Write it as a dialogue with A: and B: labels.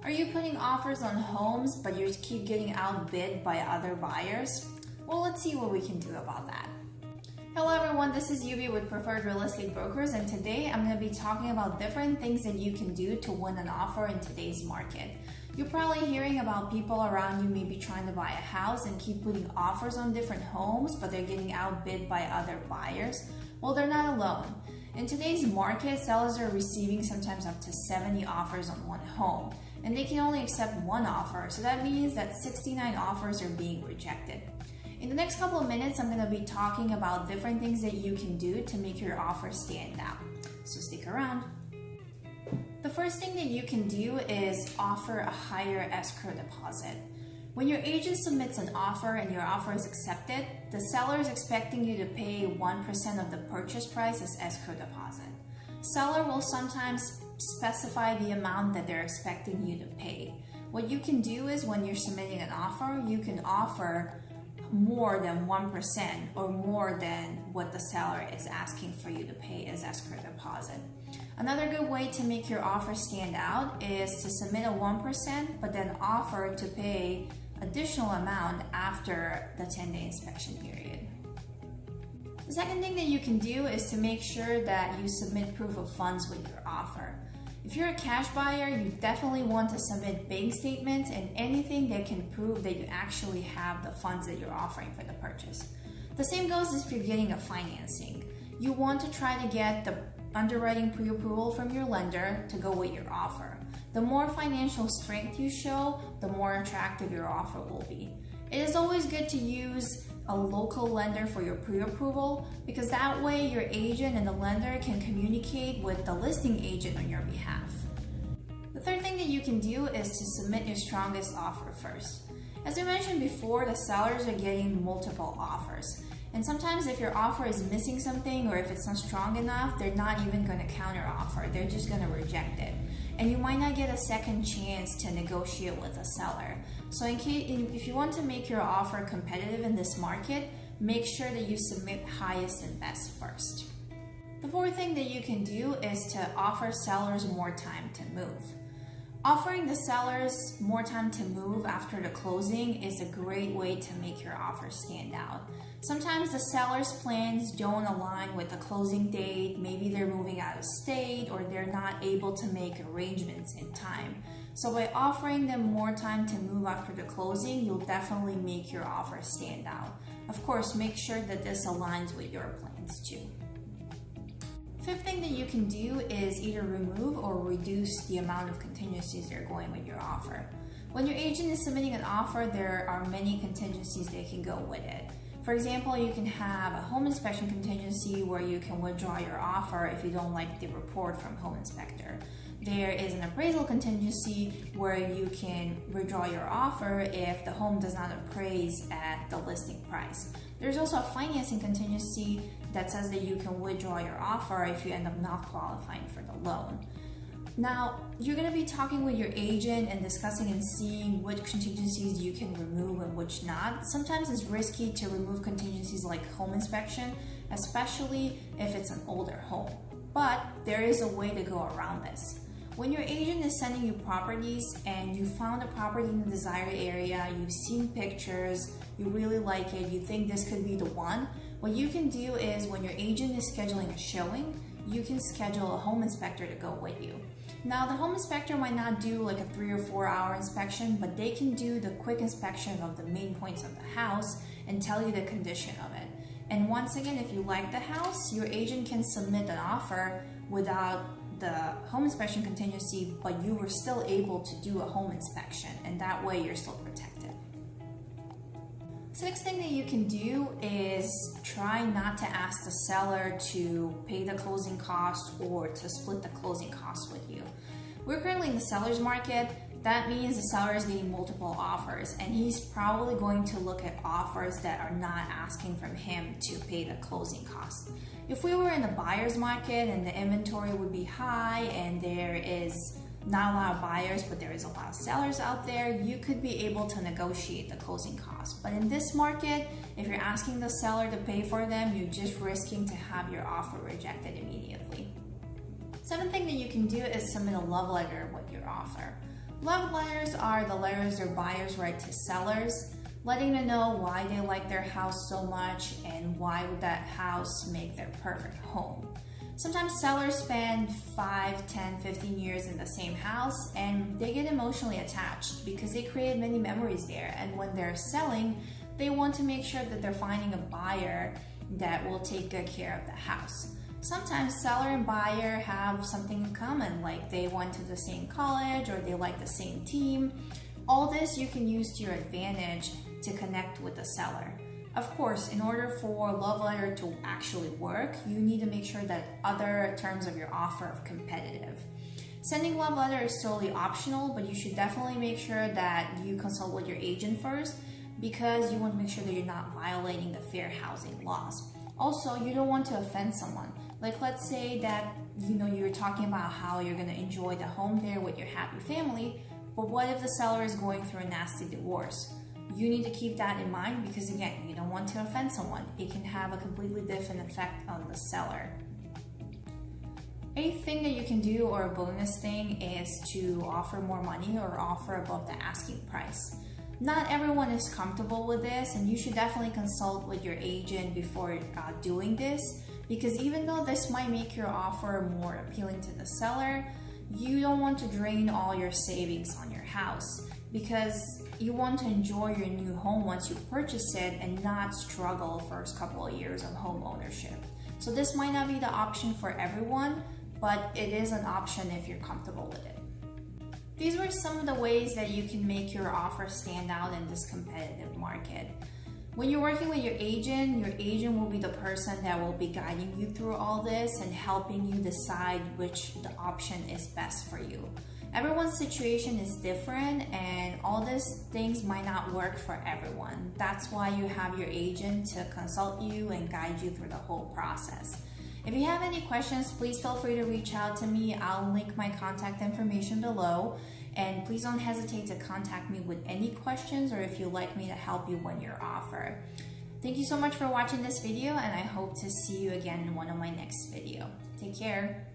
A: Are you putting offers on homes but you keep getting outbid by other buyers? Well, let's see what we can do about that. Hello everyone, this is Yubi with Preferred Real Estate Brokers, and today I'm going to be talking about different things that you can do to win an offer in today's market. You're probably hearing about people around you maybe trying to buy a house and keep putting offers on different homes, but they're getting outbid by other buyers. Well, they're not alone. In today's market, sellers are receiving sometimes up to 70 offers on one home, and they can only accept one offer, so that means that 69 offers are being rejected. In the next couple of minutes, I'm going to be talking about different things that you can do to make your offer stand out. So stick around. The first thing that you can do is offer a higher escrow deposit. When your agent submits an offer and your offer is accepted, the seller is expecting you to pay 1% of the purchase price as escrow deposit. Seller will sometimes specify the amount that they're expecting you to pay. What you can do is when you're submitting an offer, you can offer more than 1% or more than what the seller is asking for you to pay as escrow deposit. Another good way to make your offer stand out is to submit a 1% but then offer to pay additional amount after the 10-day inspection period. The second thing that you can do is to make sure that you submit proof of funds with your offer. If you're a cash buyer, you definitely want to submit bank statements and anything that can prove that you actually have the funds that you're offering for the purchase. The same goes if you're getting a financing. You want to try to get the underwriting pre-approval from your lender to go with your offer. The more financial strength you show, the more attractive your offer will be. It is always good to use a local lender for your pre-approval because that way your agent and the lender can communicate with the listing agent on your behalf. The third thing that you can do is to submit your strongest offer first. As I mentioned before, the sellers are getting multiple offers. And sometimes if your offer is missing something or if it's not strong enough, they're not even going to counter offer. They're just going to reject it. And you might not get a second chance to negotiate with a seller. So if you want to make your offer competitive in this market, make sure that you submit highest and best first. The fourth thing that you can do is to offer sellers more time to move. Offering the sellers more time to move after the closing is a great way to make your offer stand out. Sometimes the seller's plans don't align with the closing date, maybe they're moving out of state or they're not able to make arrangements in time. So by offering them more time to move after the closing, you'll definitely make your offer stand out. Of course, make sure that this aligns with your plans too. Fifth thing that you can do is either remove or reduce the amount of contingencies that are going with your offer. When your agent is submitting an offer, there are many contingencies that can go with it. For example, you can have a home inspection contingency where you can withdraw your offer if you don't like the report from home inspector. There is an appraisal contingency where you can withdraw your offer if the home does not appraise at the listing price. There's also a financing contingency that says that you can withdraw your offer if you end up not qualifying for the loan. Now, you're going to be talking with your agent and discussing and seeing which contingencies you can remove and which not. Sometimes it's risky to remove contingencies like home inspection, especially if it's an older home. But there is a way to go around this. When your agent is sending you properties and you found a property in the desired area, you've seen pictures, you really like it, you think this could be the one, what you can do is when your agent is scheduling a showing, you can schedule a home inspector to go with you. Now, the home inspector might not do like a 3 or 4 hour inspection, but they can do the quick inspection of the main points of the house and tell you the condition of it. And once again, if you like the house, your agent can submit an offer without the home inspection contingency, but you were still able to do a home inspection, and that way you're still protected. Sixth thing that you can do is try not to ask the seller to pay the closing costs or to split the closing costs with you. We're currently in the seller's market. That means the seller is getting multiple offers, and he's probably going to look at offers that are not asking from him to pay the closing costs. If we were in the buyer's market and the inventory would be high and there is not a lot of buyers, but there is a lot of sellers out there, you could be able to negotiate the closing costs. But in this market, if you're asking the seller to pay for them, you're just risking to have your offer rejected immediately. Seventh thing that you can do is submit a love letter with your offer. Love letters are the letters their buyers write to sellers, letting them know why they like their house so much and why would that house make their perfect home. Sometimes sellers spend 5, 10, 15 years in the same house and they get emotionally attached because they create many memories there, and when they're selling, they want to make sure that they're finding a buyer that will take good care of the house. Sometimes seller and buyer have something in common, like they went to the same college or they like the same team. All this you can use to your advantage to connect with the seller. Of course, in order for love letter to actually work, you need to make sure that other terms of your offer are competitive. Sending love letter is totally optional, but you should definitely make sure that you consult with your agent first, because you want to make sure that you're not violating the fair housing laws. Also, you don't want to offend someone. Like, let's say that you're talking about how you're going to enjoy the home there with your happy family, but what if the seller is going through a nasty divorce? You need to keep that in mind because, again, you don't want to offend someone. It can have a completely different effect on the seller. A thing that you can do, or a bonus thing, is to offer more money or offer above the asking price. Not everyone is comfortable with this, and you should definitely consult with your agent before doing this, because even though this might make your offer more appealing to the seller, you don't want to drain all your savings on your house, because you want to enjoy your new home once you purchase it and not struggle first couple of years of home ownership. So this might not be the option for everyone, but it is an option if you're comfortable with it. These were some of the ways that you can make your offer stand out in this competitive market. When you're working with your agent will be the person that will be guiding you through all this and helping you decide which the option is best for you. Everyone's situation is different, and all these things might not work for everyone. That's why you have your agent to consult you and guide you through the whole process. If you have any questions, please feel free to reach out to me. I'll link my contact information below, and please don't hesitate to contact me with any questions or if you'd like me to help you win your offer. Thank you so much for watching this video, and I hope to see you again in one of my next videos. Take care.